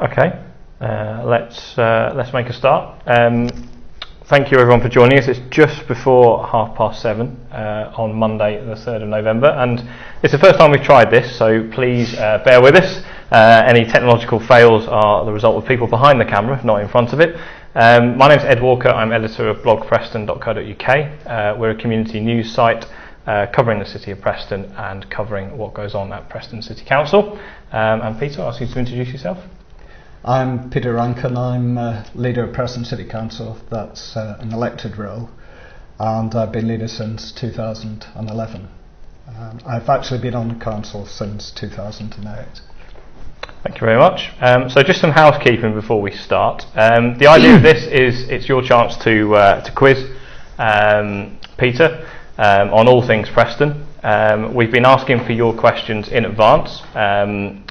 Okay, let's make a start. Thank you everyone for joining us. It's just before 7:30 on Monday the 3rd of November, and it's the first time we've tried this, so please bear with us. Any technological fails are the result of people behind the camera, not in front of it. My name's Ed Walker, I'm editor of blogpreston.co.uk. We're a community news site covering the city of Preston and covering what goes on at Preston City Council. And Peter, I'll ask you to introduce yourself. I'm Peter Rankin, I'm leader of Preston City Council. That's an elected role, and I've been leader since 2011. I've actually been on the council since 2008. Thank you very much. So just some housekeeping before we start. The idea of this is it's your chance to quiz Peter on all things Preston. We've been asking for your questions in advance,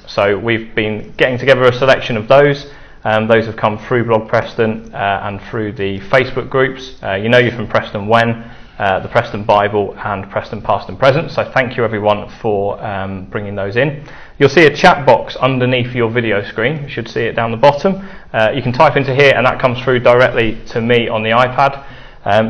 so we've been getting together a selection of those. Those have come through Blog Preston and through the Facebook groups. You know you're from Preston When, the Preston Bible and Preston Past and Present, so thank you everyone for bringing those in. You'll see a chat box underneath your video screen. You should see it down the bottom. You can type into here and that comes through directly to me on the iPad.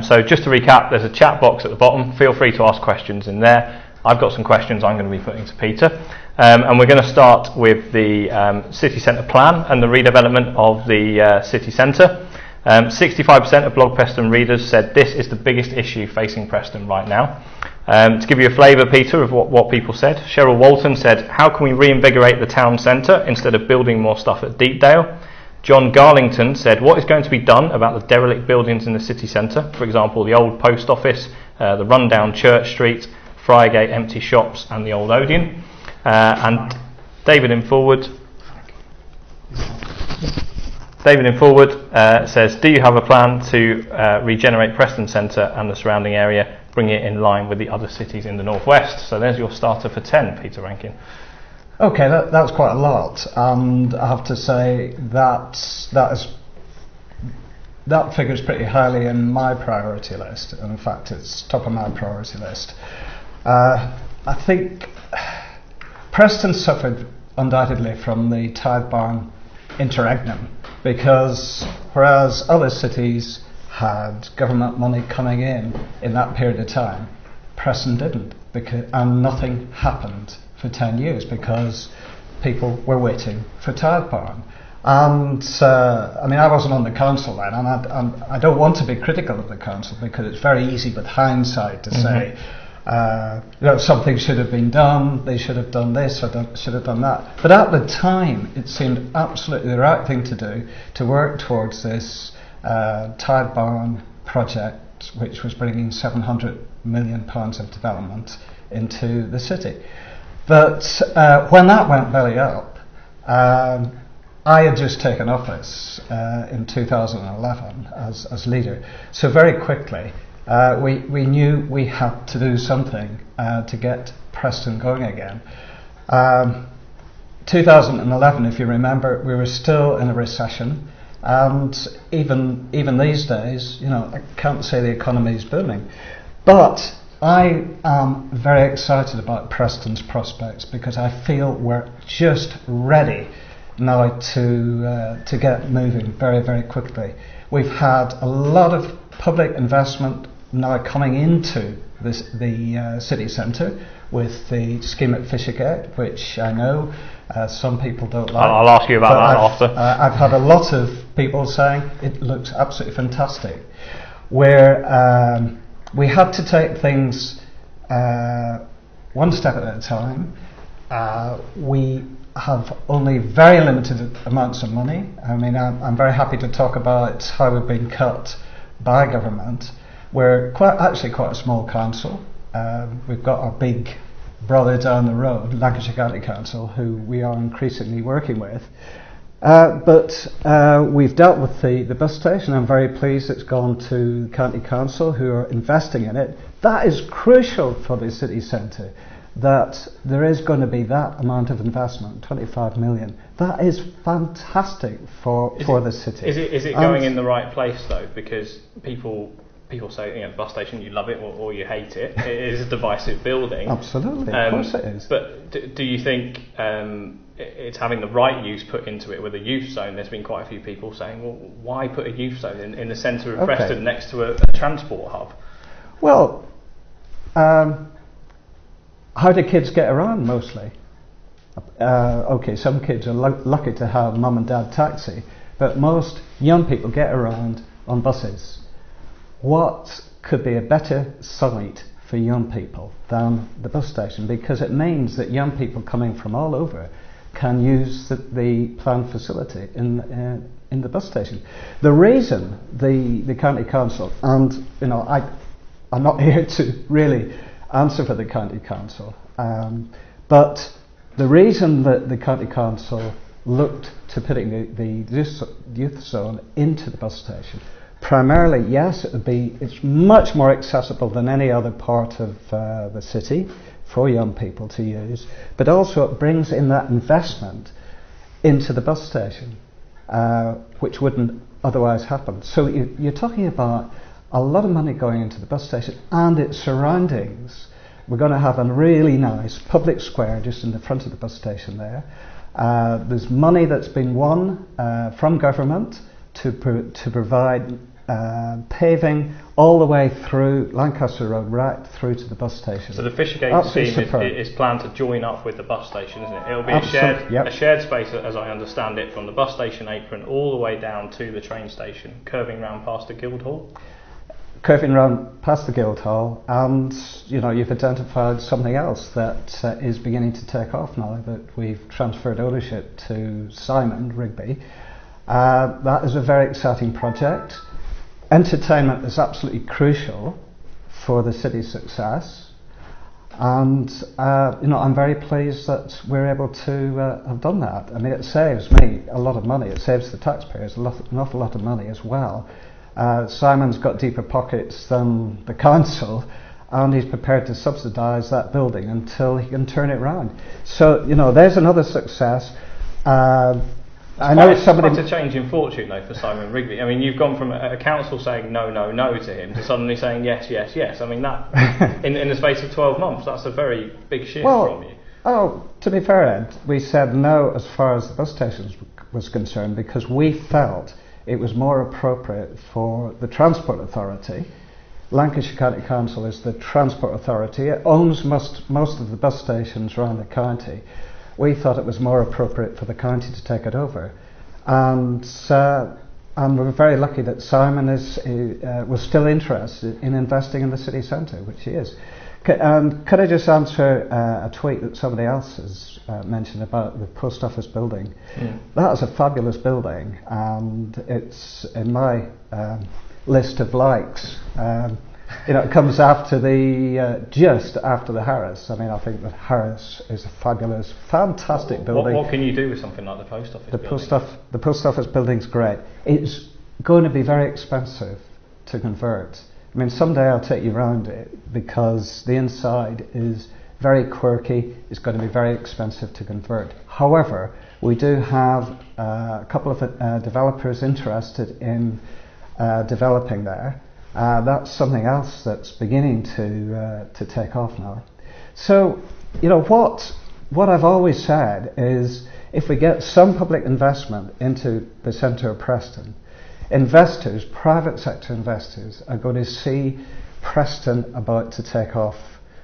So just to recap, there's a chat box at the bottom. Feel free to ask questions in there. I've got some questions I'm going to be putting to Peter. And we're going to start with the city centre plan and the redevelopment of the city centre. 65% of Blog Preston readers said this is the biggest issue facing Preston right now. To give you a flavour, Peter, of what people said, Cheryl Walton said, how can we reinvigorate the town centre instead of building more stuff at Deepdale? John Garlington said, what is going to be done about the derelict buildings in the city centre? For example, the old post office, the rundown Church Street, Friargate empty shops and the old Odeon. And David in Forward says, do you have a plan to regenerate Preston Centre and the surrounding area, bring it in line with the other cities in the northwest? So there's your starter for 10, Peter Rankin. Okay, that's quite a lot, and I have to say that figures pretty highly in my priority list. In fact, it's top of my priority list. I think Preston suffered undoubtedly from the Tybar interregnum, because whereas other cities had government money coming in that period of time, Preston didn't, and nothing happened for 10 years because people were waiting for Tybar. And I mean, I wasn't on the council then, and I don't want to be critical of the council because it's very easy with hindsight to say, something should have been done, they should have done this or should have done that. But at the time, it seemed absolutely the right thing to do to work towards this Tybar project, which was bringing £700 million of development into the city. But when that went belly up, I had just taken office in 2011 as leader. So very quickly, we knew we had to do something to get Preston going again. 2011, if you remember, we were still in a recession, and even these days, I can't say the economy is booming. But I am very excited about Preston's prospects because I feel we're just ready now to get moving very, very quickly. We've had a lot of public investment now coming into the city centre with the scheme at Fishergate, which I know some people don't like. I'll ask you about that after. I've had a lot of people saying it looks absolutely fantastic. Where we had to take things one step at a time. We have only very limited amounts of money. I mean, I'm very happy to talk about how we've been cut by government. We're actually quite a small council. We've got our big brother down the road, Lancashire County Council, who we are increasingly working with. But we've dealt with the bus station. I'm very pleased it's gone to the County Council, who are investing in it. That is crucial for the city centre, that there is going to be that amount of investment, 25 million. That is fantastic for the city. Is it going in the right place though? Because people people say, you know, bus station, you love it or you hate it. It is a divisive building. Absolutely, of course it is. But do you think it's having the right use put into it with a youth zone? There's been quite a few people saying, well, why put a youth zone in the centre of Preston next to a transport hub? Well, how do kids get around mostly? Some kids are lucky to have mum and dad taxi, but most young people get around on buses. What could be a better site for young people than the bus station? Because it means that young people coming from all over can use the planned facility in the bus station. The reason the county council, and you know, I'm not here to really answer for the county council, but the reason that the county council looked to putting the youth zone into the bus station, primarily, yes, it's much more accessible than any other part of the city for young people to use, but also it brings in that investment into the bus station, which wouldn't otherwise happen. So you're talking about a lot of money going into the bus station and its surroundings. We're going to have a really nice public square just in the front of the bus station there. There's money that's been won from government to provide paving all the way through Lancaster Road, right through to the bus station. So the Fishergate scheme is planned to join up with the bus station, isn't it? It'll be a shared space, as I understand it, from the bus station apron all the way down to the train station, curving round past the Guildhall. Curving round past the Guildhall, and you know, you've identified something else that is beginning to take off now that we've transferred ownership to Simon Rigby. That is a very exciting project. Entertainment is absolutely crucial for the city's success, and you know, I'm very pleased that we're able to have done that. I mean, it saves me a lot of money. It saves the taxpayers an awful lot of money as well. Simon's got deeper pockets than the council, and he's prepared to subsidise that building until he can turn it round. So, you know, there's another success. I know somebody. It's quite a change in fortune, though, for Simon Rigby. I mean, you've gone from a council saying no, no, no to him to suddenly saying yes, yes, yes. I mean, that in the space of 12 months, that's a very big shift from you. Oh, to be fair, Ed, we said no as far as the bus station was concerned because we felt it was more appropriate for the Transport Authority. Lancashire County Council is the Transport Authority. It owns most of the bus stations around the county. We thought it was more appropriate for the county to take it over. And we're very lucky that Simon was still interested in investing in the city centre, which he is. Could I just answer a tweet that somebody else has mentioned about the post office building? That is a fabulous building, and it's in my list of likes. You know, it comes after just after the Harris. I mean, I think the Harris is a fabulous, fantastic building. What can you do with something like the post office building? The post office building's great. It's going to be very expensive to convert. I mean, someday I'll take you around it because the inside is very quirky. It's going to be very expensive to convert. However, we do have a couple of developers interested in developing there. That's something else that's beginning to take off now. So, you know, what I've always said is if we get some public investment into the centre of Preston, investors, private sector investors, are going to see Preston about to take off.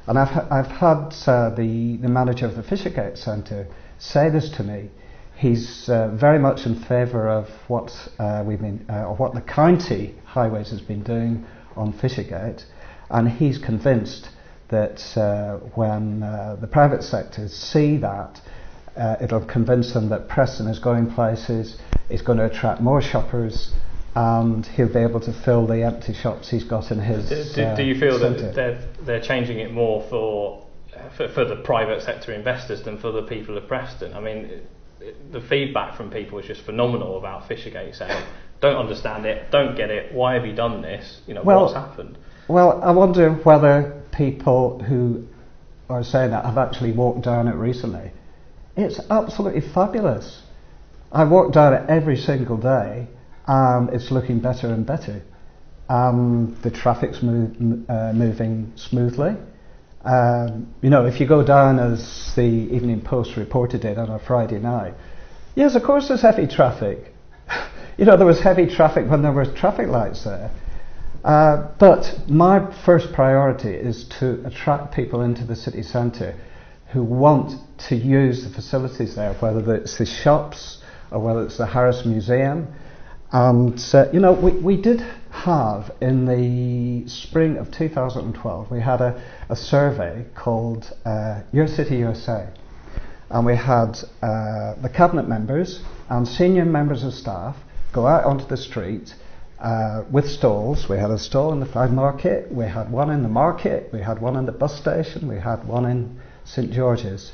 And I've had the manager of the Fishergate Centre say this to me. He's very much in favour of what what the county highways has been doing on Fishergate, and he's convinced that when the private sectors see that, it'll convince them that Preston is going places, it's going to attract more shoppers, and he'll be able to fill the empty shops he's got in his do you feel centre. that they're changing it more for the private sector investors than for the people of Preston? I mean, the feedback from people is just phenomenal about Fishergate, saying, don't understand it, don't get it, why have you done this? You know, what's happened? Well, I wonder whether people who are saying that have actually walked down it recently. It's absolutely fabulous. I walk down it every single day, and it's looking better and better. The traffic's moving smoothly. If you go down, as the Evening Post reported it on a Friday night, yes, of course there's heavy traffic. There was heavy traffic when there were traffic lights there. But my first priority is to attract people into the city centre who want to use the facilities there, whether it's the shops or whether it's the Harris Museum. And, we did have, in the spring of 2012, we had a survey called Your City, Your Say. And we had the cabinet members and senior members of staff go out onto the street with stalls. We had a stall in the Flag Market, we had one in the market, we had one in the bus station, we had one in St George's.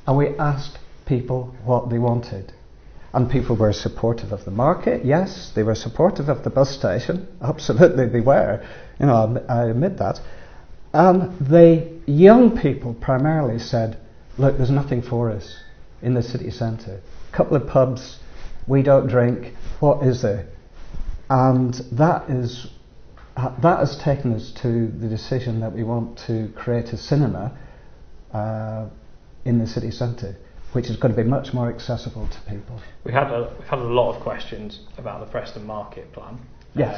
And we asked people what they wanted. And people were supportive of the market, yes. They were supportive of the bus station, absolutely they were. I admit that. And the young people primarily said, look, there's nothing for us in the city centre. A couple of pubs, we don't drink, what is there? And that has taken us to the decision that we want to create a cinema in the city centre, which is going to be much more accessible to people. We've had a lot of questions about the Preston Market plan. Yes.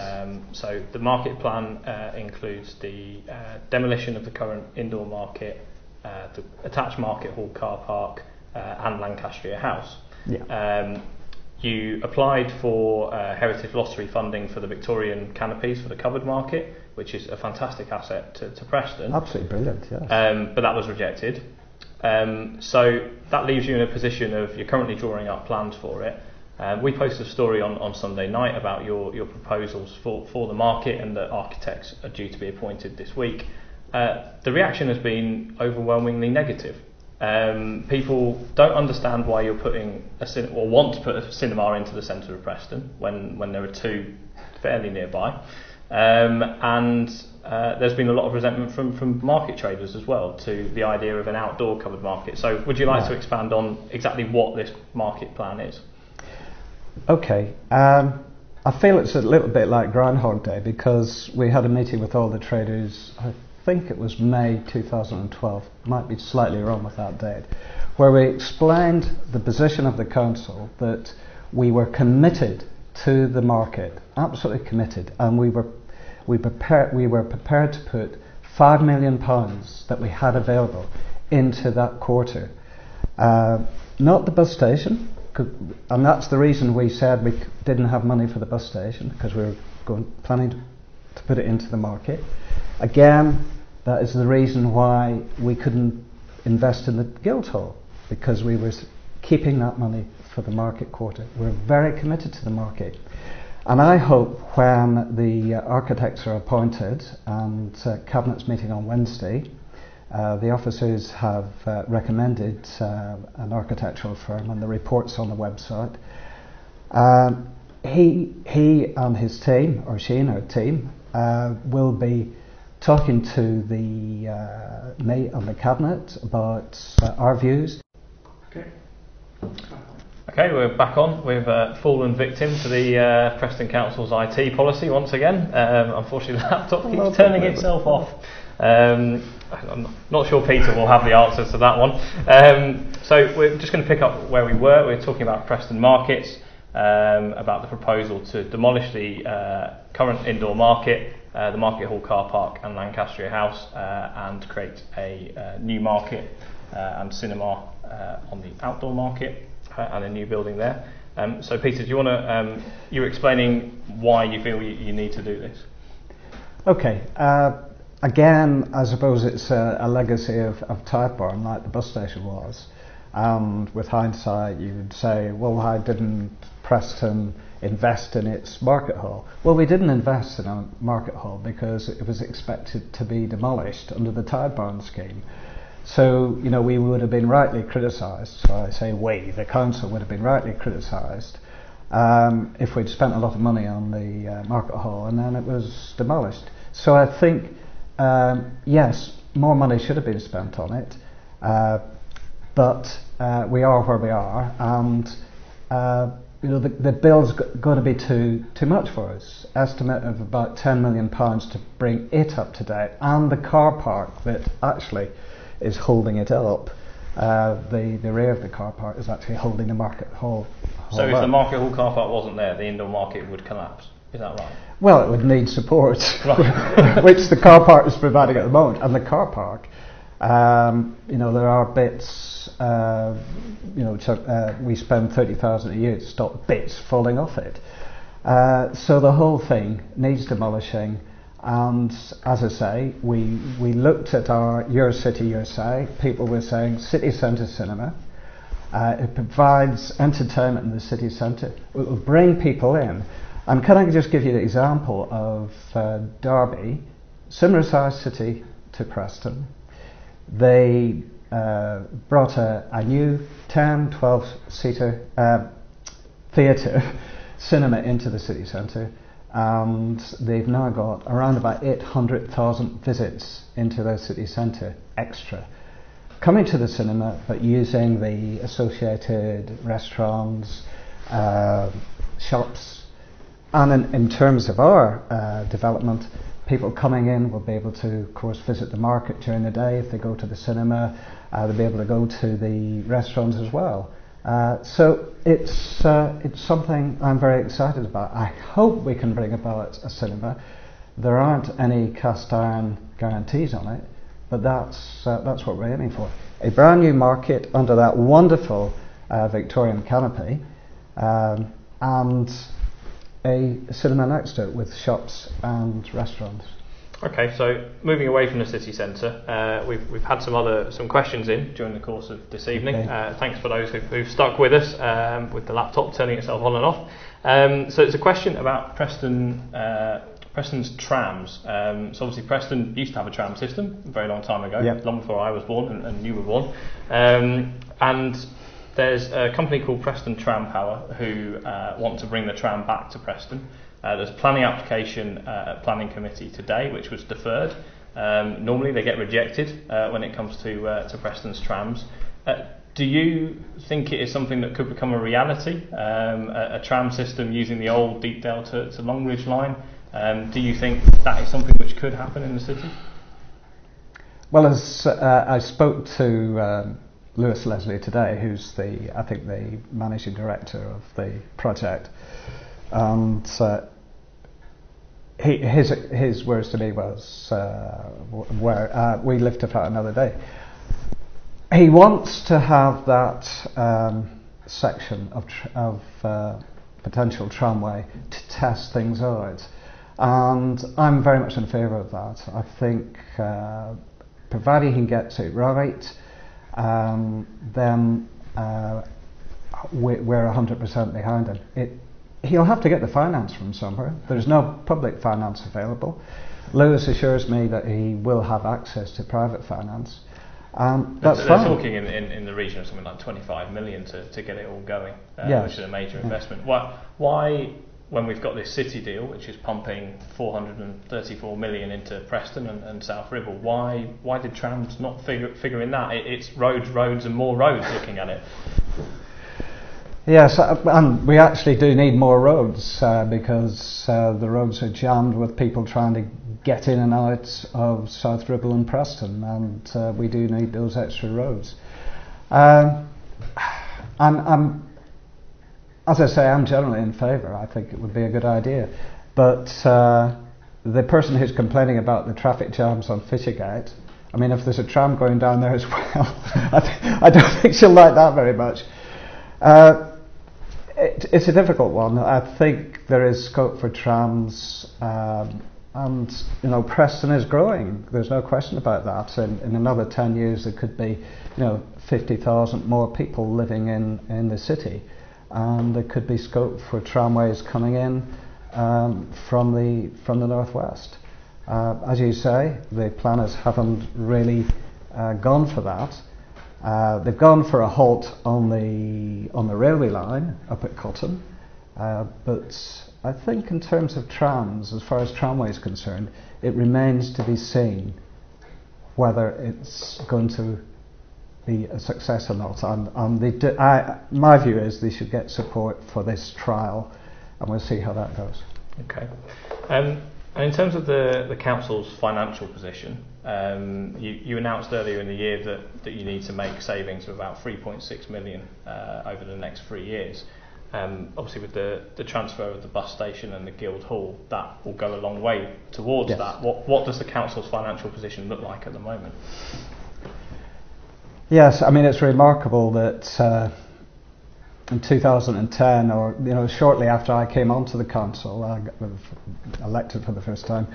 So the market plan includes the demolition of the current indoor market, the attached market hall car park, and Lancastrier House. Yeah. You applied for Heritage Lottery funding for the Victorian canopies for the covered market, which is a fantastic asset to Preston. Absolutely brilliant, yes. But that was rejected. So that leaves you in a position of you're currently drawing up plans for it. We posted a story on Sunday night about your proposals for the market, and that architects are due to be appointed this week. The reaction has been overwhelmingly negative. People don't understand why you're putting or want to put a cinema into the centre of Preston when there are two fairly nearby. And there's been a lot of resentment from market traders as well to the idea of an outdoor covered market. So would you like to expand on exactly what this market plan is? Okay. I feel it's a little bit like Groundhog Day, because we had a meeting with all the traders, I think it was May 2012, might be slightly wrong with that date, where we explained the position of the council, that we were committed to the market, absolutely committed, and we were prepared to put £5 million that we had available into that quarter. Not the bus station, and that's the reason we said we didn't have money for the bus station, because we were planning to put it into the market. Again, that is the reason why we couldn't invest in the Guildhall, because we were keeping that money for the market quarter. We're very committed to the market. And I hope when the architects are appointed and Cabinet's meeting on Wednesday, the officers have recommended an architectural firm, and the report's on the website. He and his team, or she and her team, will be talking to me and the Cabinet about our views. Okay, we're back on. We've fallen victim to the Preston Council's IT policy once again. Unfortunately, the laptop keeps turning itself off. I'm not sure Peter will have the answers to that one. So we're just going to pick up where we were. We're talking about Preston Markets, about the proposal to demolish the current indoor market, the Market Hall car park and Lancastrier House, and create a new market and cinema on the outdoor market. And a new building there. So Peter, do you want to, you were explaining why you feel you need to do this. Okay, again, I suppose it's a legacy of Tybar, like the bus station was. And with hindsight, you would say, well, why didn't Preston invest in its market hall? Well, we didn't invest in a market hall because it was expected to be demolished under the Tybar scheme. So, we would have been rightly criticised. So I say we, the council would have been rightly criticised if we'd spent a lot of money on the market hall and then it was demolished. So I think, yes, more money should have been spent on it, but we are where we are, and the bill's going to be too much for us. Estimate of about £10 million to bring it up to date, and the car park that actually is holding it up. The rear of the car park is actually holding the market hall. So if the market hall car park wasn't there, the indoor market would collapse. Is that right? Well, it would need support, right. which the car park is providing at the moment. And the car park, there are bits. We spend 30,000 a year to stop bits falling off it. So the whole thing needs demolishing. And as I say, we looked at our Your City, Your Say. People were saying city centre cinema. It provides entertainment in the city centre. It will bring people in. And can I just give you an example of Derby, similar sized city to Preston. They brought a new 10, 12-seater theatre cinema into the city centre, and they've now got around about 800,000 visits into their city centre extra coming to the cinema, but using the associated restaurants, shops. And in terms of our development, people coming in will be able to, of course, visit the market during the day. If they go to the cinema, they'll be able to go to the restaurants as well. So it's something I'm very excited about. I hope we can bring about a cinema. There aren't any cast iron guarantees on it, but that's what we're aiming for. A brand new market under that wonderful Victorian canopy, and a cinema next to it with shops and restaurants. Okay, so moving away from the city centre, we've had some questions in during the course of this evening. Okay. Thanks for those who've stuck with us with the laptop turning itself on and off. So it's a question about Preston's trams. So obviously Preston used to have a tram system a very long time ago, yep. long before I was born and you were born. And there's a company called Preston Tram Power who want to bring the tram back to Preston. There's a planning application at planning committee today, which was deferred. Normally they get rejected when it comes to Preston's trams. Do you think it is something that could become a reality? A tram system using the old Deepdale to Longridge line? Do you think that is something which could happen in the city? Well, as I spoke to Lewis Leslie today, who's the managing director of the project, and his words to me was, we live to fight another day. He wants to have that section of potential tramway to test things out, and I'm very much in favour of that. I think provided he can get it right, then we're 100% behind him. He'll have to get the finance from somewhere. There's no public finance available. Lewis assures me that he will have access to private finance. That's they're fine. talking in the region of something like 25 million to get it all going, yes. Which is a major investment. Why, when we've got this city deal, which is pumping 434 million into Preston and South Ribble, why did Trams not figure in that? It's roads and more roads looking at it. Yes, and we actually do need more roads because the roads are jammed with people trying to get in and out of South Ribble and Preston, and we do need those extra roads. I'm, as I say, I'm generally in favour. I think it would be a good idea, but the person who's complaining about the traffic jams on Fishergate, I mean, if there's a tram going down there as well, I don't think she'll like that very much. It's a difficult one. I think there is scope for trams, and Preston is growing. There's no question about that. In another 10 years, there could be 50,000 more people living in the city, and there could be scope for tramways coming in from the northwest. As you say, the planners haven't really gone for that. They've gone for a halt on the railway line up at Cotton, but I think in terms of trams, as far as tramway is concerned, it remains to be seen whether it's going to be a success or not. And my view is they should get support for this trial, and we'll see how that goes. Okay. And in terms of the council's financial position, you announced earlier in the year that you need to make savings of about 3.6 million over the next 3 years. Obviously, with the transfer of the bus station and the Guildhall, that will go a long way towards that. What does the council's financial position look like at the moment? Yes, I mean, it's remarkable that in 2010, or shortly after I came onto the council, I was elected for the first time,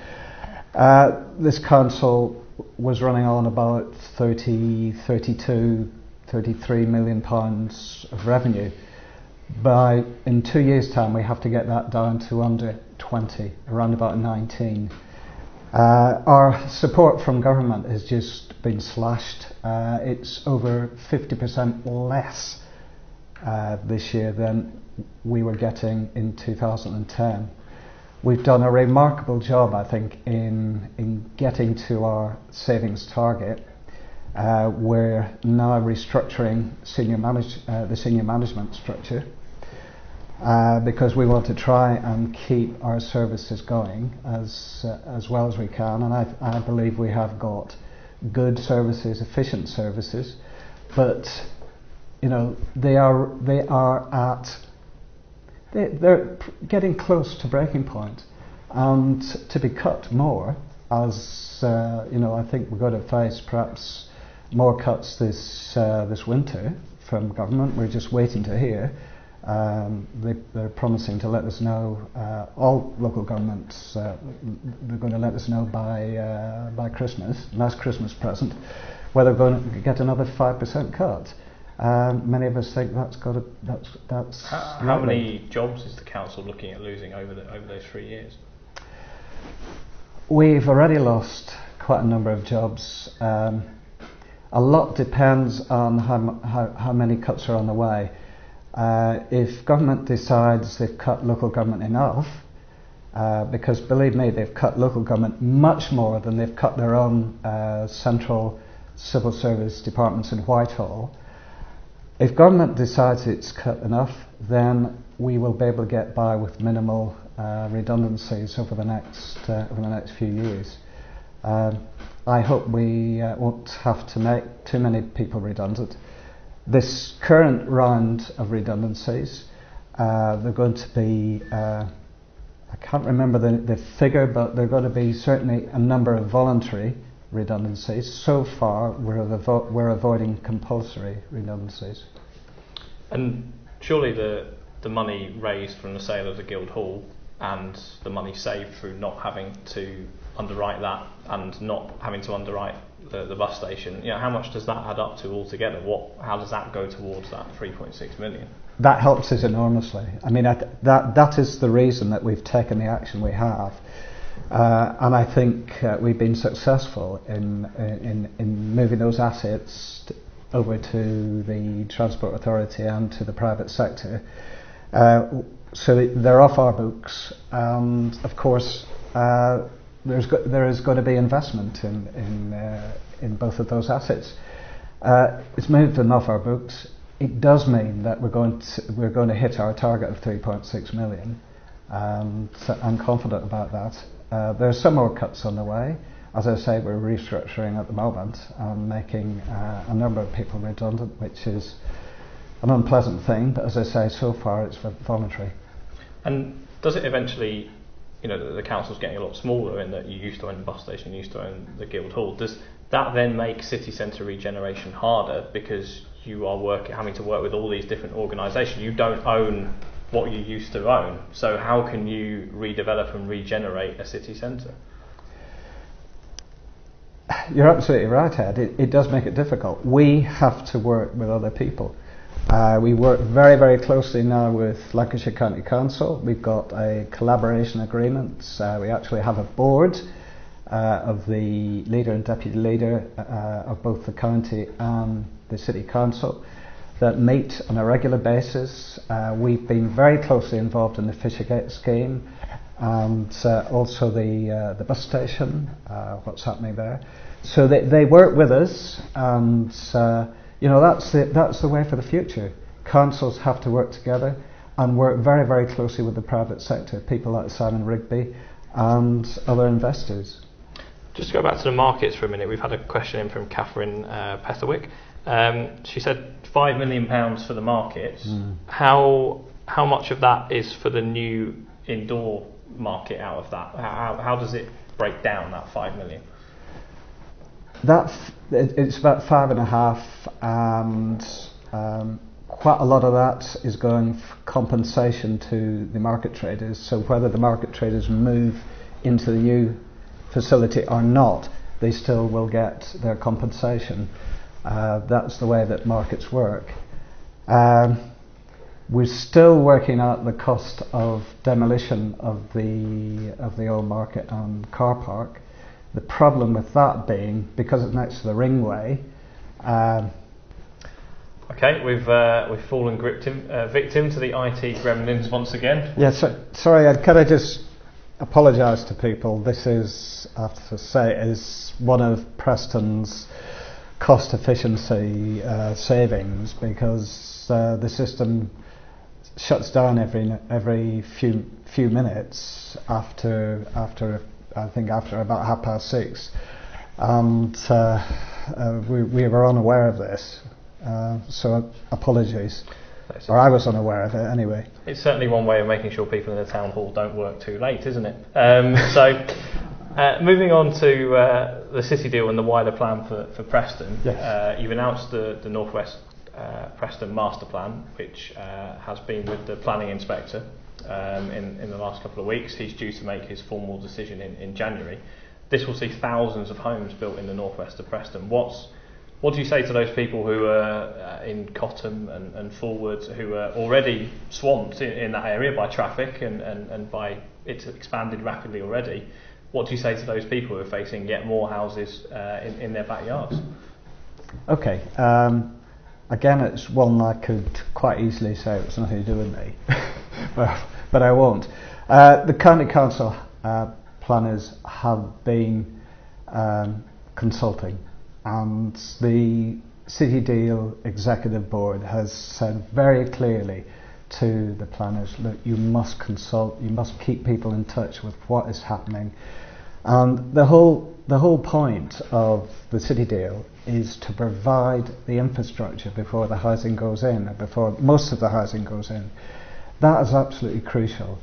this council was running on about 33 million pounds of revenue. In 2 years' time, we have to get that down to under 20, around about 19. Our support from government has just been slashed. It's over 50% less this year than we were getting in 2010. We've done a remarkable job, I think, in getting to our savings target. We're now restructuring the senior management structure because we want to try and keep our services going as well as we can, and I believe we have got good services, efficient services, but they're getting close to breaking point, and to be cut more, as I think we're going to face perhaps more cuts this winter from government. We're just waiting to hear. They're promising to let us know. All local governments, they're going to let us know by Christmas, nice Christmas present, whether we're going to get another 5% cut. Many of us think that's How many jobs is the council looking at losing over those 3 years? We've already lost quite a number of jobs. A lot depends on how many cuts are on the way. If government decides they've cut local government enough, because believe me, they've cut local government much more than they've cut their own central civil service departments in Whitehall. If government decides it's cut enough, then we will be able to get by with minimal redundancies over the next few years. I hope we won't have to make too many people redundant. This current round of redundancies, they're going to be, I can't remember the figure, but they're going to be certainly a number of voluntary redundancies. So far, we're avoiding compulsory redundancies. And surely the money raised from the sale of the Guildhall and the money saved through not having to underwrite that and not having to underwrite the bus station, how much does that add up to altogether? How does that go towards that 3.6 million? That helps us enormously. I mean, that is the reason that we've taken the action we have. And I think we've been successful in moving those assets over to the Transport Authority and to the private sector. So they're off our books, and of course there is going to be investment in both of those assets. It's moved them off our books. It does mean that we're going to hit our target of 3.6 million, and I'm confident about that. There are some more cuts on the way. As I say, we're restructuring at the moment and making a number of people redundant, which is an unpleasant thing, but as I say, so far it's voluntary. And does it eventually, the council's getting a lot smaller in that you used to own the bus station, you used to own the Guildhall, does that then make city centre regeneration harder because you are having to work with all these different organisations? You don't own what you used to own, so how can you redevelop and regenerate a city centre? You're absolutely right, Ed. It does make it difficult. We have to work with other people. We work very, very closely now with Lancashire County Council. We've got a collaboration agreement. We actually have a board of the leader and deputy leader of both the county and the city council that meet on a regular basis. We've been very closely involved in the Fishergate scheme and also the bus station, what's happening there. So they work with us, and that's the way for the future. Councils have to work together and work very, very closely with the private sector, people like Simon Rigby and other investors. Just to go back to the markets for a minute, we've had a question in from Catherine Petherwick. She said £5 million for the markets. How much of that is for the new indoor market out of that? How does it break down, that 5 million? It's about 5.5, and quite a lot of that is going for compensation to the market traders. So whether the market traders move into the new facility or not, they still will get their compensation. That's the way that markets work. We're still working out the cost of demolition of the old market and car park. The problem with that being, because it's next to the ringway. Okay, we've fallen victim to the IT gremlins once again. Yes, sorry. Can I just apologise to people? This is, I have to say, is one of Preston's cost efficiency savings, because the system shuts down every few minutes after about 6:30, and we were unaware of this, so apologies. Or I was unaware of it anyway. It's certainly one way of making sure people in the town hall don't work too late, isn't it? Moving on to the city deal and the wider plan for Preston. Yes. You've announced the North West Preston master plan, which has been with the planning inspector in the last couple of weeks. He's due to make his formal decision in January. This will see thousands of homes built in the northwest of Preston. What do you say to those people who are in Cottam and Forward, who are already swamped in that area by traffic and by it's expanded rapidly already? What do you say to those people who are facing yet more houses in their backyards? Okay. Again, it's one I could quite easily say it's nothing to do with me, but I won't. The County Council planners have been consulting, and the City Deal Executive Board has said very clearly to the planners, look, you must consult, you must keep people in touch with what is happening. And the whole point of the City Deal is to provide the infrastructure before the housing goes in, or before most of the housing goes in. That is absolutely crucial.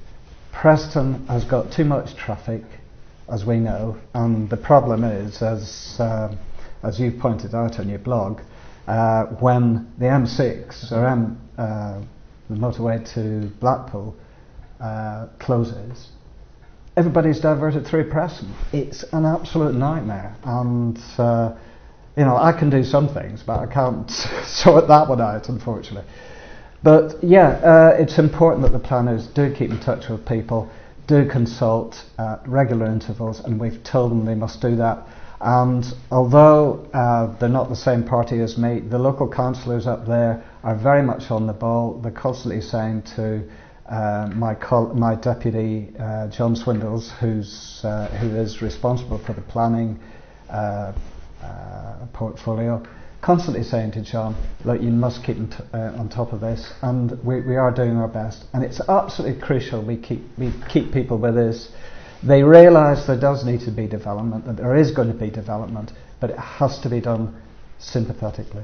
Preston has got too much traffic, as we know, and the problem is, as you've pointed out on your blog, when the M6 or the motorway to Blackpool closes, everybody's diverted through Preston. It's an absolute nightmare, and I can do some things, but I can't sort that one out, unfortunately. But it's important that the planners do keep in touch with people, do consult at regular intervals, and we've told them they must do that. And although they're not the same party as me, the local councillors up there are very much on the ball. They're constantly saying to my deputy John Swindles, who is responsible for the planning portfolio, constantly saying to John, look, you must keep on top of this, and we are doing our best, and it's absolutely crucial we keep people with us. They realise there does need to be development, that there is going to be development, but it has to be done sympathetically.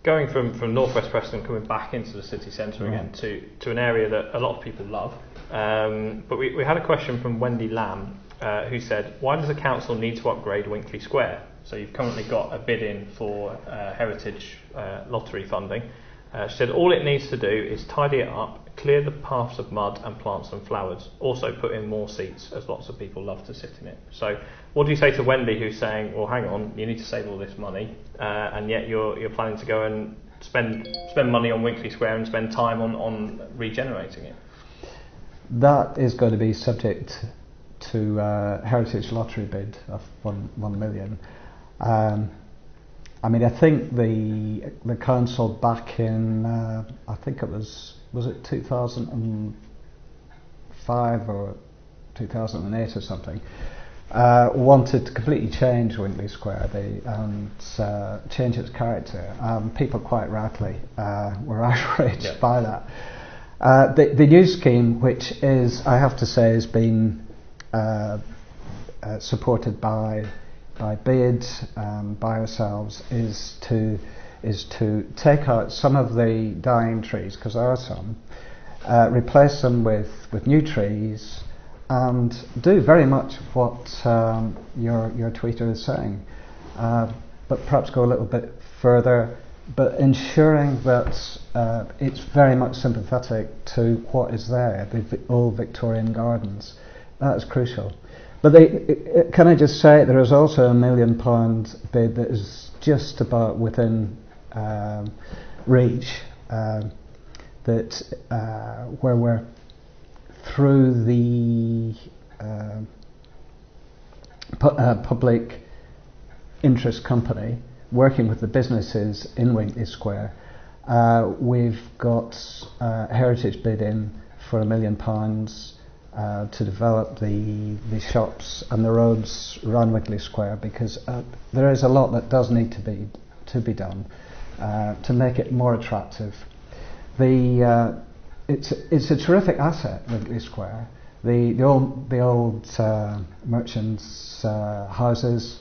Going from northwest Preston, coming back into the city centre again to an area that a lot of people love, but we had a question from Wendy Lamb, who said, why does the council need to upgrade Winkley Square? So you've currently got a bid in for heritage lottery funding. She said all it needs to do is tidy it up, clear the paths of mud and plant some flowers. Also put in more seats, as lots of people love to sit in it. So what do you say to Wendy, who's saying, well, hang on, you need to save all this money, and yet you're planning to go and spend money on Winkley Square and spend time on regenerating it? That is going to be subject to heritage lottery bid of 1 million. I think the council back in I think it was it 2005 or 2008 or something, wanted to completely change Winkley Square and change its character. People quite rightly were outraged by that. The new scheme, which is, I have to say, has been supported by BID, by ourselves, is to take out some of the dying trees, because there are some, replace them with new trees, and do very much what your tweeter is saying, but perhaps go a little bit further, but ensuring that it's very much sympathetic to what is there, the old Victorian gardens. That is crucial. But can I just say, there is also a £1 million bid that is just about within reach, where we're through the public interest company, working with the businesses in Winkley Square. We've got Heritage bid in for £1 million to develop the shops and the roads around Winkley Square, because there is a lot that does need to be done to make it more attractive. It's a terrific asset, Winkley Square. The old merchants' houses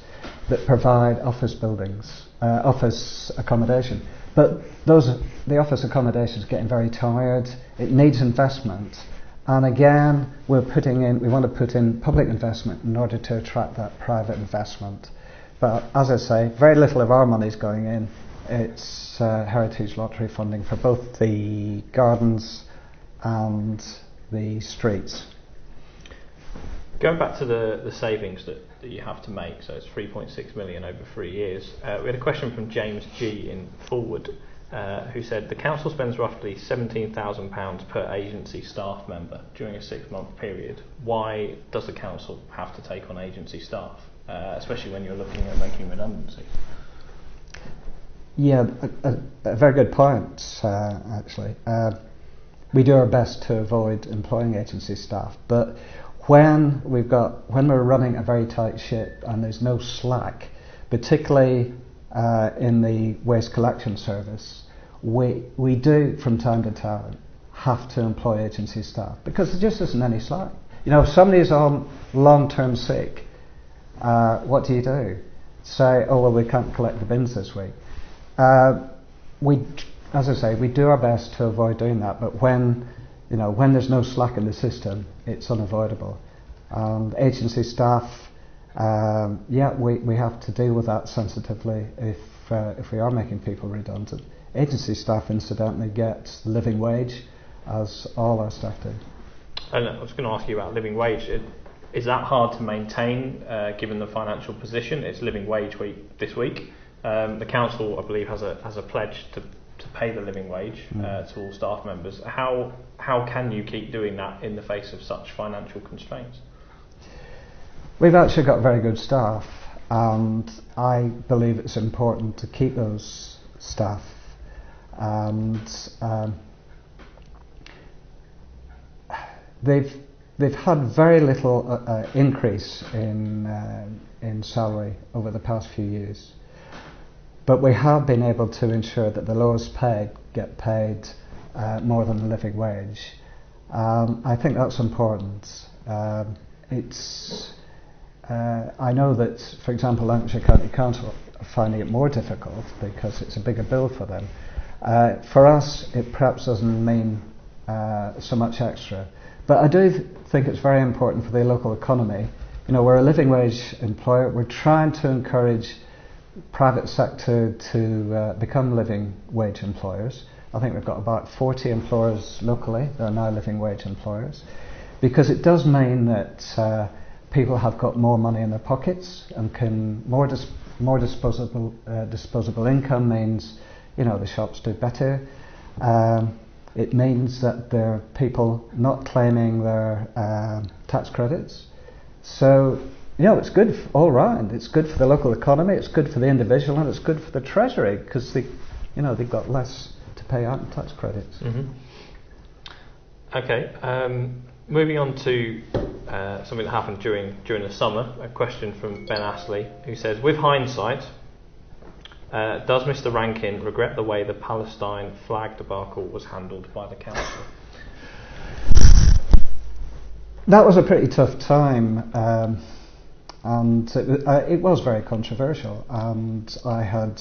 that provide office buildings, office accommodation. But the office accommodation is getting very tired. It needs investment, and again, we want to put in public investment in order to attract that private investment. But as I say, very little of our money is going in. It's Heritage Lottery funding for both the gardens and the streets. Going back to the savings that you have to make, so it's 3.6 million over 3 years. We had a question from James G in Fulwood, who said the council spends roughly £17,000 per agency staff member during a 6-month period. Why does the council have to take on agency staff, especially when you're looking at making redundancies? Yeah, a very good point, actually. We do our best to avoid employing agency staff, but when we're running a very tight ship and there's no slack, particularly in the waste collection service, we do from time to time have to employ agency staff, because there just isn't any slack. You know, if somebody's on long-term sick, what do you do? Say, oh well, we can't collect the bins this week. As I say, we do our best to avoid doing that, but when there's no slack in the system, it's unavoidable. Agency staff, we have to deal with that sensitively if we are making people redundant. Agency staff, incidentally, get living wage, as all our staff do. And I was going to ask you about living wage. Is that hard to maintain, given the financial position? It's living wage week this week. The council, I believe, has a pledge to pay the living wage to all staff members. How can you keep doing that in the face of such financial constraints? We've actually got very good staff, and I believe it's important to keep those staff. And they've had very little increase in salary over the past few years. But we have been able to ensure that the lowest paid get paid more than the living wage. I think that's important. I know that, for example, Lancashire County Council are finding it more difficult because it's a bigger bill for them. For us, it perhaps doesn't mean so much extra. But I do think it's very important for the local economy. You know, we're a living wage employer. We're trying to encourage private sector to become living wage employers. I think we've got about 40 employers locally that are now living wage employers, because it does mean that people have got more money in their pockets and can more disposable income means, you know, the shops do better. It means that there are people not claiming their tax credits. So, you know, it's good all round. It's good for the local economy, it's good for the individual, and it's good for the Treasury, because they've got less to pay out in tax credits. Mm-hmm. Okay. moving on to something that happened during the summer, a question from Ben Astley, who says, with hindsight, does Mr Rankin regret the way the Palestine flag debacle was handled by the council? That was a pretty tough time, and it was very controversial, and I had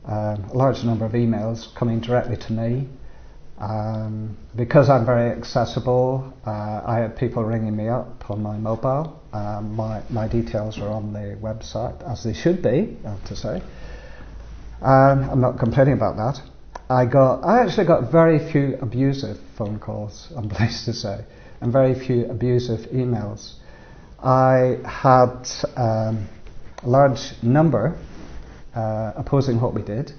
a large number of emails coming directly to me. Because I'm very accessible, I had people ringing me up on my mobile. My details are on the website, as they should be, I have to say. I'm not complaining about that. I actually got very few abusive phone calls, I'm pleased to say, and very few abusive emails. I had a large number opposing what we did.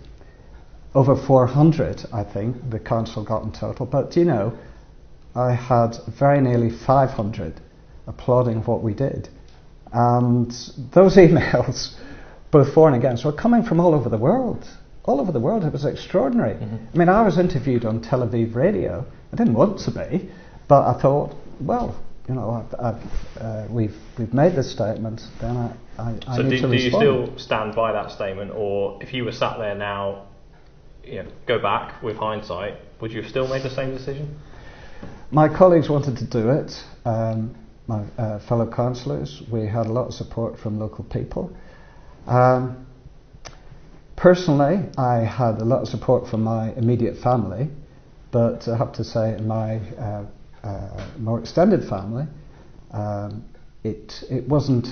Over 400, I think, the council got in total. But, you know, I had very nearly 500 applauding what we did. And those emails, both for and against, were coming from all over the world. All over the world. It was extraordinary. Mm-hmm. I mean, I was interviewed on Tel Aviv radio. I didn't want to be, but I thought, well, you know, we've made this statement, then I need to respond. So do you still stand by that statement, or if you were sat there now, you know, go back with hindsight, would you have still made the same decision? My colleagues wanted to do it, my fellow councillors. We had a lot of support from local people. Personally, I had a lot of support from my immediate family, but I have to say in my more extended family, it wasn't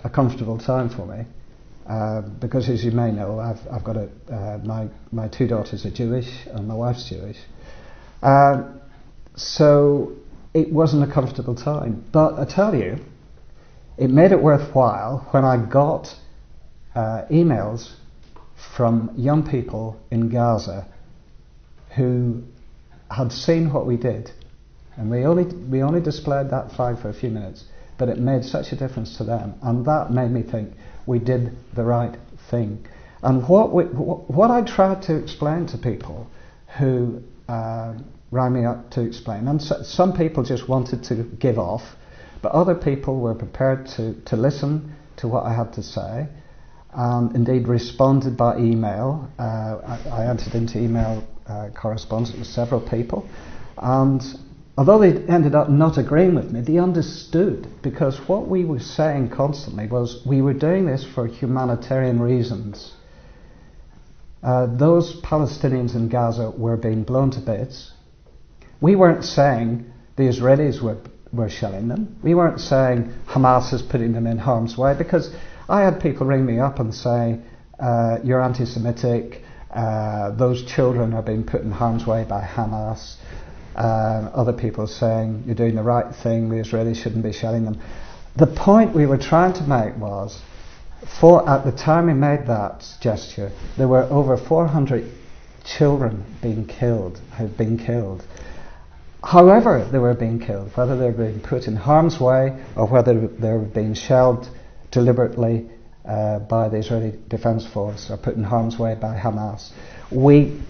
a comfortable time for me. Because, as you may know, I've got my two daughters are Jewish and my wife's Jewish, so it wasn't a comfortable time. But I tell you, it made it worthwhile when I got emails from young people in Gaza who had seen what we did, and we only displayed that flag for a few minutes, but it made such a difference to them, and that made me think we did the right thing. And what I tried to explain to people who rang me up to explain, and some people just wanted to give off, but other people were prepared to listen to what I had to say, and indeed responded by email. I entered into email correspondence with several people, and although they ended up not agreeing with me, they understood, because what we were saying constantly was we were doing this for humanitarian reasons. Those Palestinians in Gaza were being blown to bits. We weren't saying the Israelis were shelling them. We weren't saying Hamas is putting them in harm's way, because I had people ring me up and say, you're anti-Semitic, those children are being put in harm's way by Hamas. Other people saying you're doing the right thing, the Israelis shouldn't be shelling them. The point we were trying to make was, at the time we made that gesture, there were over 400 children had been killed. However they were being killed, whether they were being put in harm's way or whether they were being shelled deliberately by the Israeli Defence Force or put in harm's way by Hamas, we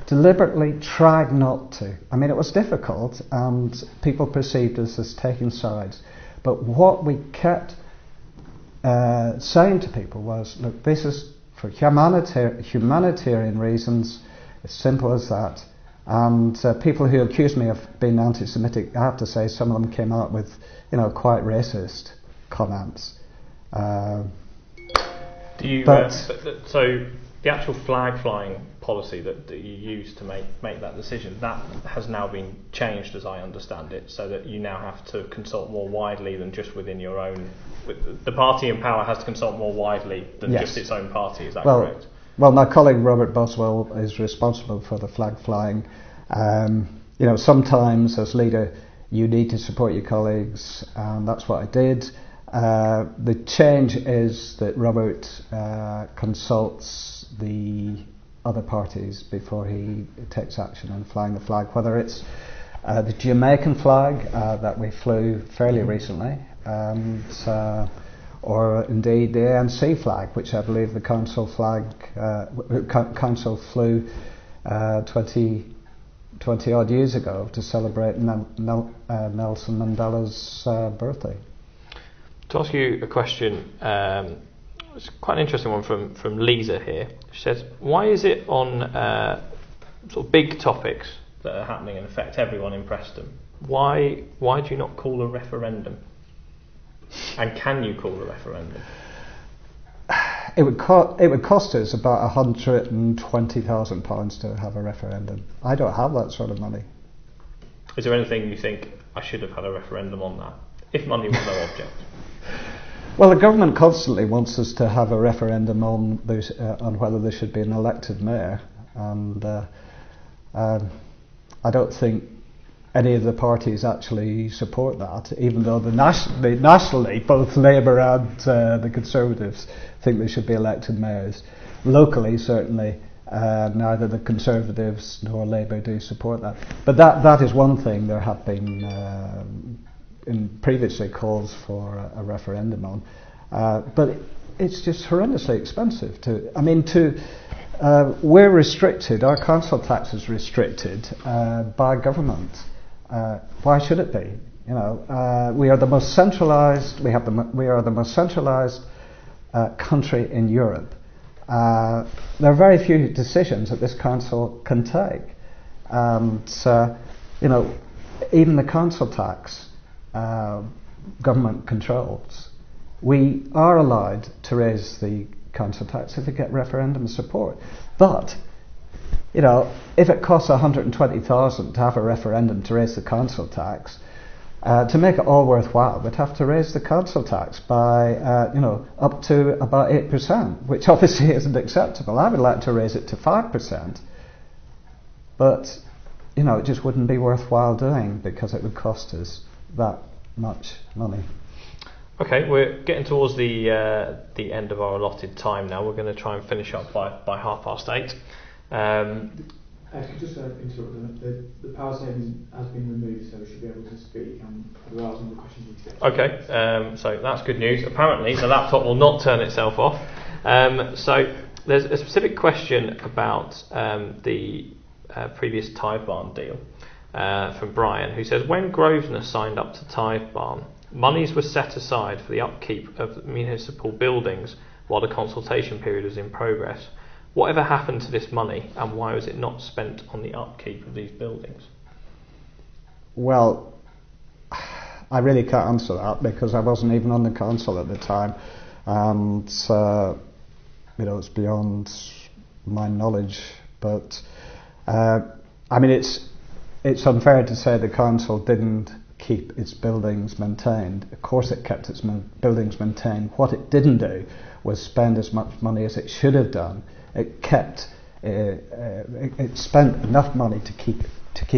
deliberately tried not to. I mean, it was difficult and people perceived us as taking sides. But what we kept saying to people was, look, this is for humanitarian reasons, as simple as that. And people who accused me of being anti-Semitic, I have to say some of them came out with, you know, quite racist comments. So the actual flag flying policy that you used to make that decision, that has now been changed, as I understand it, so that you now have to consult more widely than just within your own. The party in power has to consult more widely than just its own party. Is that correct? Well, my colleague Robert Boswell is responsible for the flag flying. You know, sometimes as leader you need to support your colleagues, and that's what I did. The change is that Robert consults the other parties before he takes action on flying the flag, whether it's the Jamaican flag that we flew fairly recently, or indeed the ANC flag, which I believe the council flew 20 odd years ago to celebrate Nelson Mandela's birthday. To ask you a question, it's quite an interesting one from Lisa here. She says, why is it on sort of big topics that are happening and affect everyone in Preston, why do you not call a referendum? And can you call a referendum? It would cost us about £120,000 to have a referendum. I don't have that sort of money. Is there anything you think I should have had a referendum on that, if money was no object? Well, the government constantly wants us to have a referendum on whether there should be an elected mayor, and I don't think any of the parties actually support that, even though nationally both Labour and the Conservatives think there should be elected mayors. Locally, certainly, neither the Conservatives nor Labour do support that. But that is one thing there have been previously calls for a referendum on. But it's just horrendously expensive we're restricted, our council tax is restricted by government. Why should it be? We are the most centralised. We are the most centralised country in Europe. There are very few decisions that this council can take, and even the council tax, government controls. We are allowed to raise the council tax if we get referendum support, but if it costs £120,000 to have a referendum to raise the council tax, to make it all worthwhile, we'd have to raise the council tax by, up to about 8%, which obviously isn't acceptable. I would like to raise it to 5%, but it just wouldn't be worthwhile doing because it would cost us that much money. Okay, we're getting towards the end of our allotted time now. We're going to try and finish up by 8:30. Actually, just interrupt. The power saving has been removed, so we should be able to speak. There are some questions you can get. Okay, so that's good news. Apparently, the laptop will not turn itself off. So there's a specific question about the previous Tybar Deal from Brian, who says, when Grosvenor signed up to Tybar, monies were set aside for the upkeep of municipal buildings while the consultation period was in progress. Whatever happened to this money, and why was it not spent on the upkeep of these buildings? Well, I really can't answer that because I wasn't even on the council at the time, and it's beyond my knowledge. But it's unfair to say the council didn't keep its buildings maintained. Of course, it kept its buildings maintained. What it didn't do was spend as much money as it should have done. It spent enough money to keep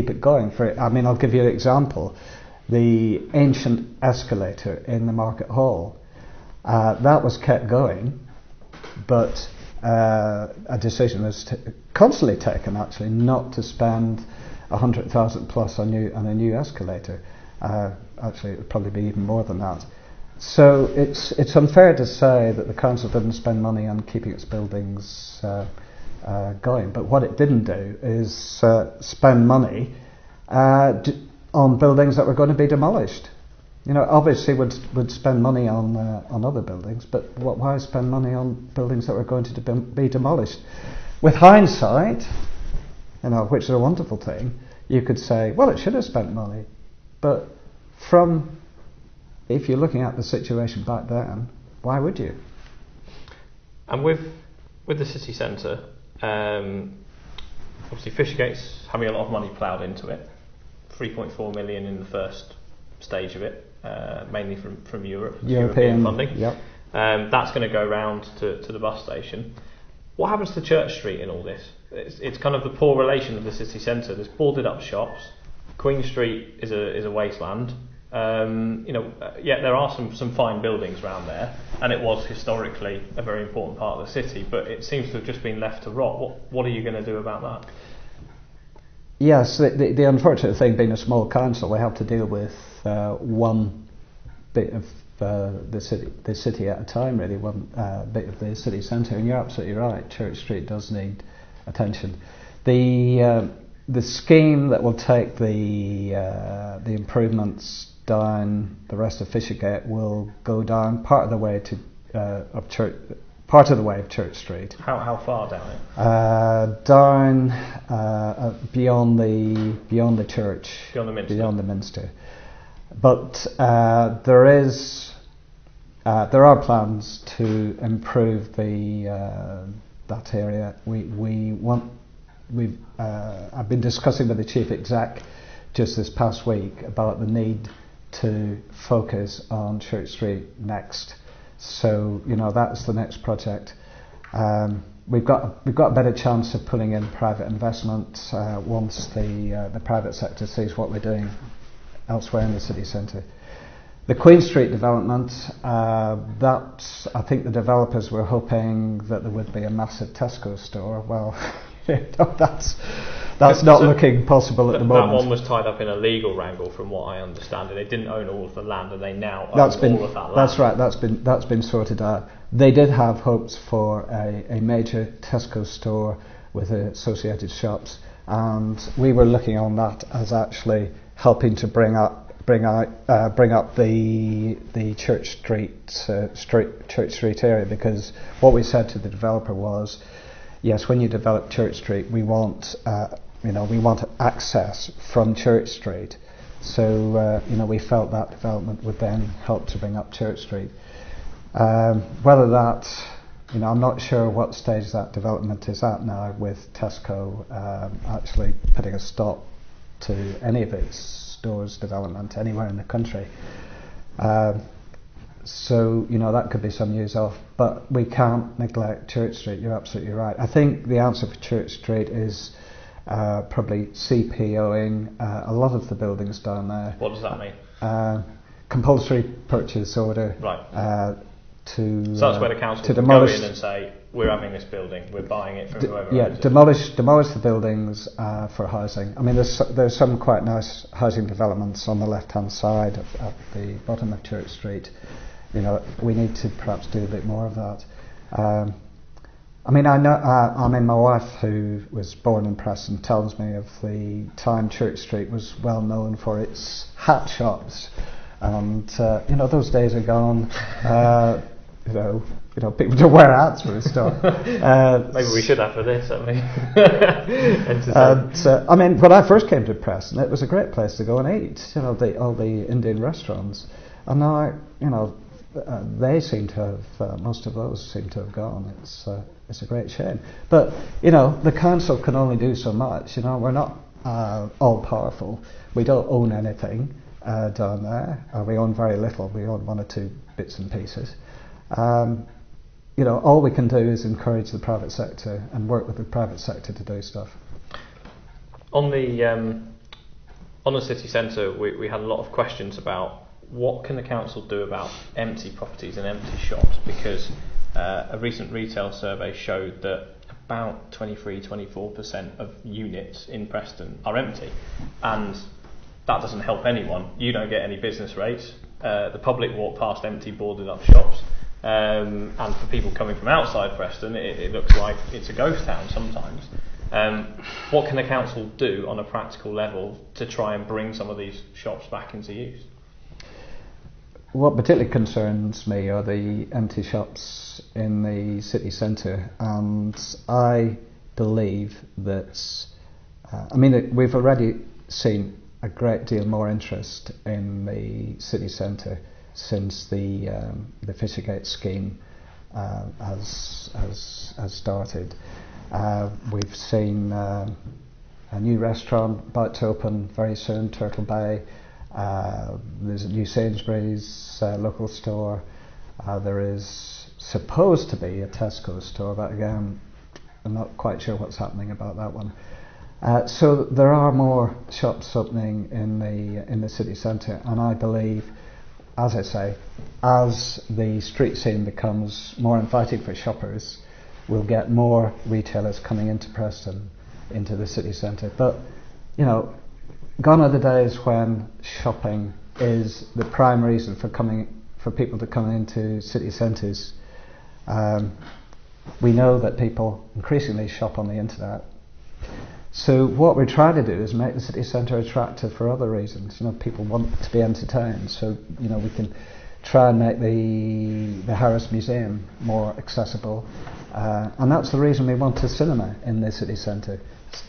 it going. I'll give you an example. The ancient escalator in the Market Hall, that was kept going, but a decision was constantly taken actually not to spend 100,000 plus on a new escalator. Actually, it would probably be even more than that. So it's unfair to say that the council didn't spend money on keeping its buildings going. But what it didn't do is spend money on buildings that were going to be demolished. Obviously would spend money on other buildings, but why spend money on buildings that were going to be demolished? With hindsight, which is a wonderful thing, you could say, well, it should have spent money. But if you're looking at the situation back then, why would you? And with the city centre, obviously Fishergate's having a lot of money ploughed into it, 3.4 million in the first stage of it, mainly from European funding. Yep. That's going to go round to the bus station. What happens to Church Street in all this? It's kind of the poor relation of the city centre. There's boarded up shops. Queen Street is a wasteland. Yet there are some fine buildings around there, and it was historically a very important part of the city, but it seems to have just been left to rot. What are you going to do about that? Yes, the unfortunate thing, being a small council, we have to deal with one bit of the city at a time, really, one bit of the city centre, and you're absolutely right, Church Street does need attention. The the scheme that will take the improvements down the rest of Fishergate will go down part of the way to of Church Street. How far down it? Down beyond the church, beyond the Minster. But there are plans to improve that area. I've been discussing with the chief exec just this past week about the need to focus on Church Street next. So that's the next project. We've got a better chance of pulling in private investment once the private sector sees what we're doing elsewhere in the city centre. The Queen Street development, I think the developers were hoping that there would be a massive Tesco store. Well, that's not looking possible at the moment. That one was tied up in a legal wrangle, from what I understand. They didn't own all of the land, and they now own all of that land. That's right. That's been sorted out. They did have hopes for a major Tesco store with associated shops, and we were looking on that as actually helping to bring up the Church Street area, because what we said to the developer was, yes, when you develop Church Street, we want access from Church Street. So we felt that development would then help to bring up Church Street. Whether that, I'm not sure what stage that development is at now, with Tesco actually putting a stop to any of its stores development anywhere in the country. So that could be some years off, but we can't neglect Church Street. You're absolutely right. I think the answer for Church Street is probably CPOing a lot of the buildings down there. What does that mean? Compulsory purchase order. Right. So that's where the council can go in and say, we're having this building, we're buying it from whoever. Yeah, demolish the buildings for housing. I mean, there's some quite nice housing developments on the left-hand side at the bottom of Church Street. We need to perhaps do a bit more of that. I mean, my wife, who was born in Preston, tells me of the time Church Street was well known for its hat shops, and those days are gone. People don't wear hats for a start. Maybe we should have for this. I mean, when I first came to Preston, it was a great place to go and eat. All the Indian restaurants, and now they seem to have most of those seem to have gone. It's a great shame. But the council can only do so much. We're not all powerful. We don't own anything down there. We own very little. We own one or two bits and pieces. All we can do is encourage the private sector and work with the private sector to do stuff. On the city centre, we had a lot of questions about what can the council do about empty properties and empty shops, because a recent retail survey showed that about 23-24% of units in Preston are empty, and that doesn't help anyone. You don't get any business rates. The public walk past empty boarded up shops. And for people coming from outside Preston, it looks like it's a ghost town sometimes. What can the council do on a practical level to try and bring some of these shops back into use? What particularly concerns me are the empty shops in the city centre, and I believe that we've already seen a great deal more interest in the city centre since the Fishergate scheme has started. We've seen a new restaurant about to open very soon, Turtle Bay. There's a new Sainsbury's local store. There is supposed to be a Tesco store, but again, I'm not quite sure what's happening about that one. So there are more shops opening in the city centre, and I believe, as I say, as the street scene becomes more inviting for shoppers, we'll get more retailers coming into Preston, into the city centre. But gone are the days when shopping is the prime reason for people to come into city centres. We know that people increasingly shop on the internet. So what we try to do is make the city centre attractive for other reasons. People want to be entertained, so we can try and make the Harris Museum more accessible, and that's the reason we want a cinema in the city centre,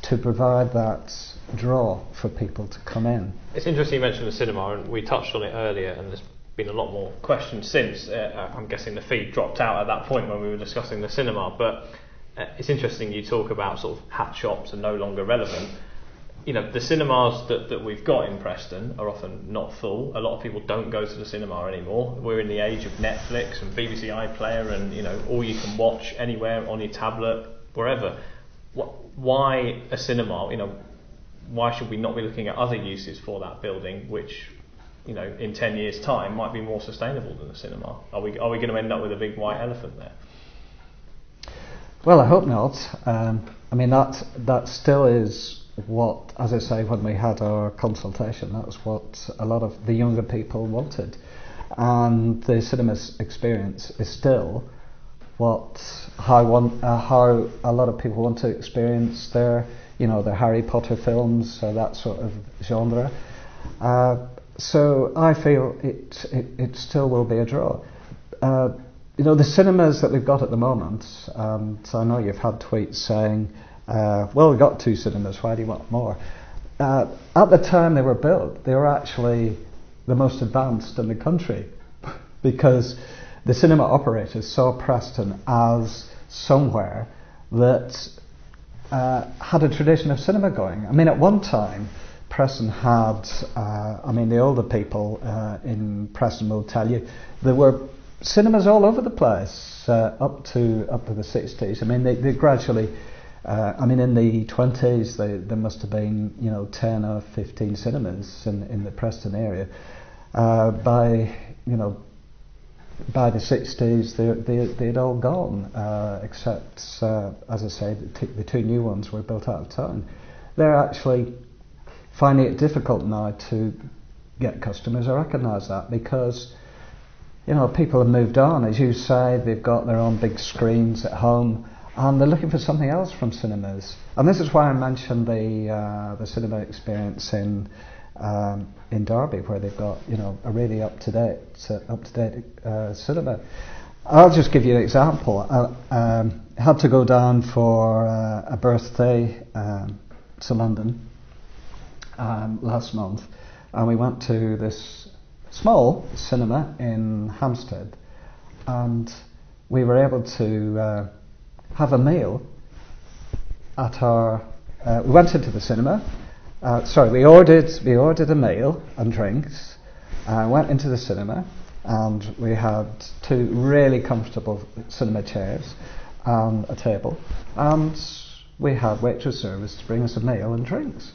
to provide that draw for people to come in. It's interesting you mentioned the cinema, and we touched on it earlier, and there's been a lot more questions since. I'm guessing the feed dropped out at that point when we were discussing the cinema, but it's interesting you talk about sort of hat shops are no longer relevant. The cinemas that we've got in Preston are often not full. A lot of people don't go to the cinema anymore. We're in the age of Netflix and BBC iPlayer and all you can watch anywhere on your tablet, wherever. Why a cinema? Why should we not be looking at other uses for that building, which in 10 years' time might be more sustainable than a cinema? Are we going to end up with a big white elephant there? Well, I hope not. That still is what, as I say, when we had our consultation, that was what a lot of the younger people wanted, and the cinema experience is still how a lot of people want to experience their Harry Potter films, that sort of genre. So I feel it still will be a draw. The cinemas that we've got at the moment, so I know you've had tweets saying, we've got 2 cinemas, why do you want more? At the time they were built, they were actually the most advanced in the country, because the cinema operators saw Preston as somewhere that had a tradition of cinema going. At one time, Preston had, the older people in Preston will tell you, there were cinemas all over the place up to the 60s. They gradually, in the 20s, there must have been 10 or 15 cinemas in the Preston area. By the 60s, they'd all gone, except, as I say, the 2 new ones were built out of town. They're actually finding it difficult now to get customers to recognise that, because people have moved on. As you say, they've got their own big screens at home, and they're looking for something else from cinemas. And this is why I mentioned the cinema experience in Derby, where they've got a really up to date cinema. I'll just give you an example. I had to go down for a birthday to London last month, and we went to this small cinema in Hampstead, and we were able to have a meal at our. We went into the cinema. We ordered a meal and drinks. Went into the cinema, and we had 2 really comfortable cinema chairs and a table, and we had waitress service to bring us a meal and drinks.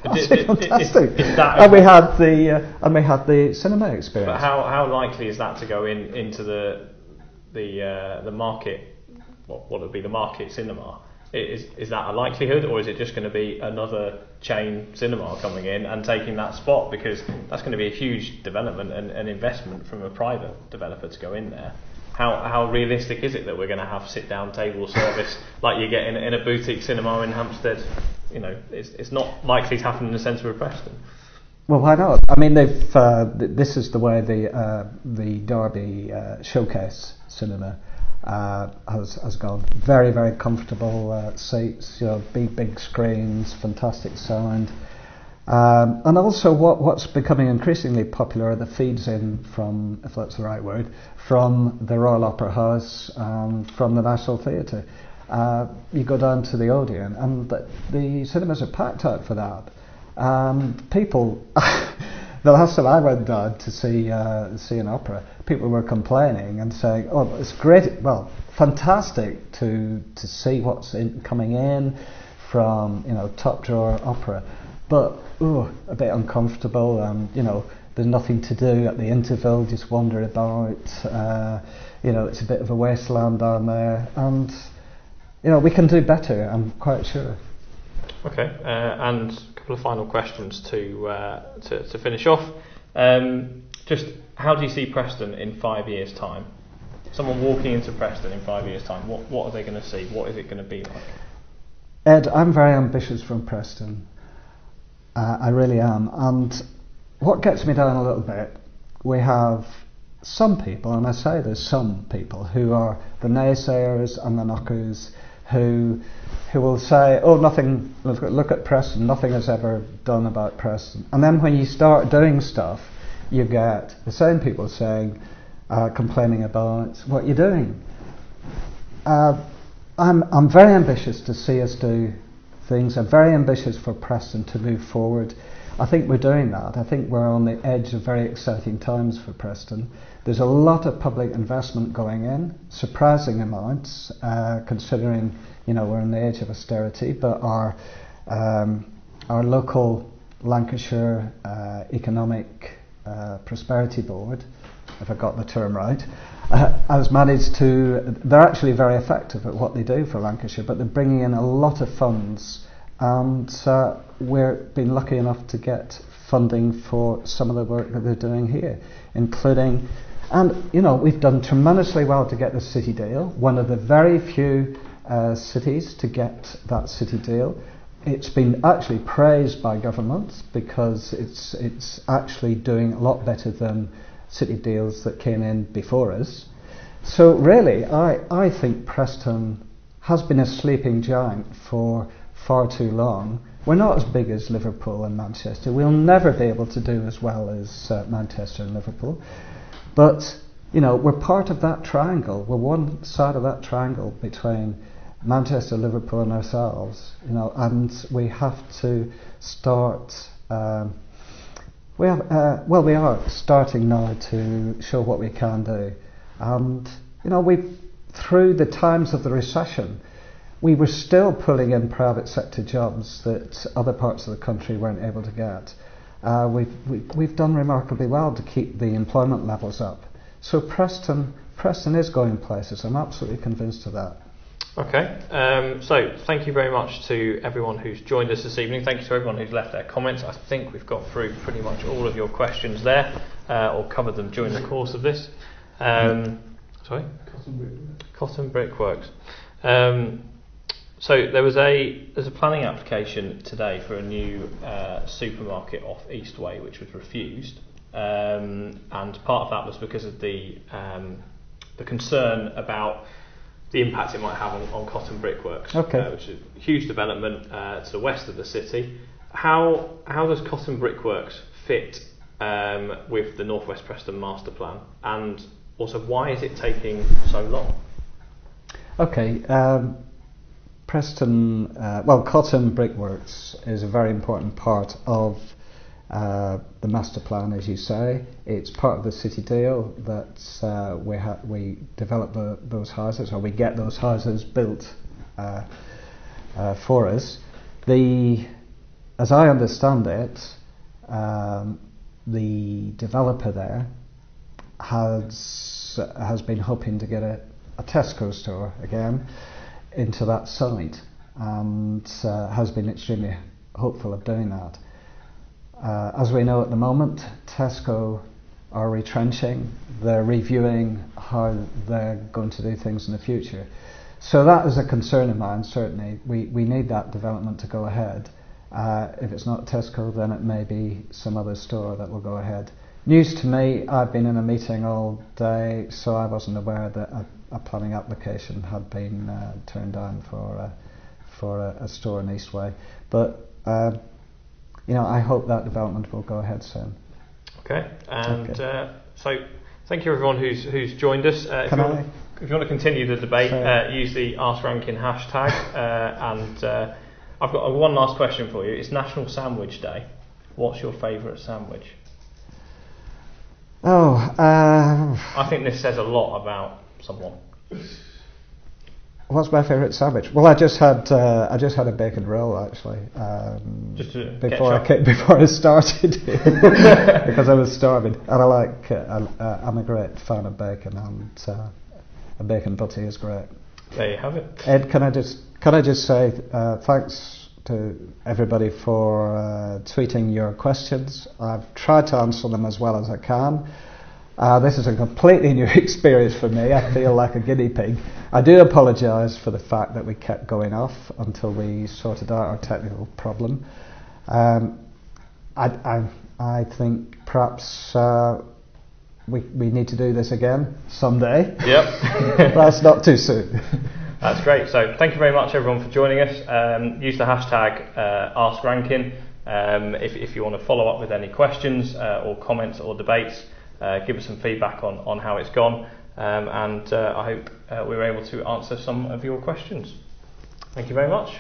Fantastic! And we had the cinema experience. But how likely is that to go into the market? What would be the market cinema? Is that a likelihood, or is it just going to be another chain cinema coming in and taking that spot? Because that's going to be a huge development and investment from a private developer to go in there. How realistic is it that we're going to have sit-down table service like you get in a boutique cinema in Hampstead? It's not likely to happen in the centre of Preston. Well, why not? They've this is the way the Derby showcase cinema has gone. Very, very comfortable seats, big screens, fantastic sound, and also what's becoming increasingly popular are the feeds in from, if that's the right word, from the Royal Opera House, from the National Theatre. You go down to the Odeon, and the cinemas are packed out for that. People. The last time I went down to see an opera, people were complaining and saying, "Oh, it's great, fantastic to see what's coming in from top drawer opera, but a bit uncomfortable, and there's nothing to do at the interval, just wander about. It's a bit of a wasteland down there, and we can do better. I'm quite sure." Okay, and a couple of final questions to finish off. Just how do you see Preston in 5 years' time? Someone walking into Preston in 5 years' time, what are they going to see? What is it going to be like? Ed, I'm very ambitious from Preston. I really am. And what gets me down a little bit, we have some people, and I say there's some people, who are the naysayers and the knockers, who will say, oh, nothing, look at Preston, nothing is ever done about Preston. And then when you start doing stuff, you get the same people saying, complaining about what you're doing. I'm very ambitious to see us do things. I'm very ambitious for Preston to move forward. I think we're doing that. I think we're on the edge of very exciting times for Preston. There's a lot of public investment going in, surprising amounts, considering we're on the edge of austerity. But our local Lancashire Economic Prosperity Board, if I got the term right, has managed to. They're actually very effective at what they do for Lancashire, but they're bringing in a lot of funds, and we've been lucky enough to get funding for some of the work that they're doing here, including. And we've done tremendously well to get the City Deal, one of the very few cities to get that City Deal. It's been actually praised by government because it's actually doing a lot better than City Deals that came in before us. So really, I think Preston has been a sleeping giant for far too long. We're not as big as Liverpool and Manchester. We'll never be able to do as well as Manchester and Liverpool. But, we're part of that triangle. We're one side of that triangle between Manchester, Liverpool and ourselves, and we have to start... we are starting now to show what we can do. And, through the times of the recession, we were still pulling in private sector jobs that other parts of the country weren't able to get. We've done remarkably well to keep the employment levels up. So Preston is going places. I'm absolutely convinced of that. Okay, so thank you very much to everyone who's joined us this evening. Thank you to everyone who's left their comments. I think we've got through pretty much all of your questions there, or covered them during the course of this. Sorry? Cotton Brickworks. So there's a planning application today for a new supermarket off Eastway, which was refused, and part of that was because of the concern about the impact it might have on Cotton Brickworks, which is a huge development to the west of the city. How does Cotton Brickworks fit with the North West Preston master plan, and also why is it taking so long? Okay. Cotton Brickworks is a very important part of the master plan, as you say. It's part of the City Deal that we develop those houses, or we get those houses built for us. As I understand it, the developer there has been hoping to get a Tesco store again into that site, and has been extremely hopeful of doing that. As we know at the moment, Tesco are retrenching. They're reviewing how they're going to do things in the future. So that is a concern of mine, certainly. We need that development to go ahead. If it's not Tesco, then it may be some other store that will go ahead. News to me, I've been in a meeting all day, so I wasn't aware that a planning application had been turned down for a store in Eastway. But I hope that development will go ahead soon. Okay, and so thank you everyone who's joined us. If you want to continue the debate, use the Ask Rankin hashtag. And I've got one last question for you. It's National Sandwich Day. What's your favourite sandwich? I think this says a lot about someone. What's my favourite sandwich? Well, I just had a bacon roll actually. Before I started, because I was starving, and I'm a great fan of bacon, and a bacon butty is great. There you have it. Ed, can I just say thanks to everybody for tweeting your questions. I've tried to answer them as well as I can. This is a completely new experience for me. I feel like a guinea pig. I do apologise for the fact that we kept going off until we sorted out our technical problem. I think perhaps we need to do this again someday. Yep. That's not too soon. That's great. So thank you very much, everyone, for joining us. Use the hashtag #AskRankin if you want to follow up with any questions or comments or debates. Give us some feedback on how it's gone, and I hope we were able to answer some of your questions. Thank you very much.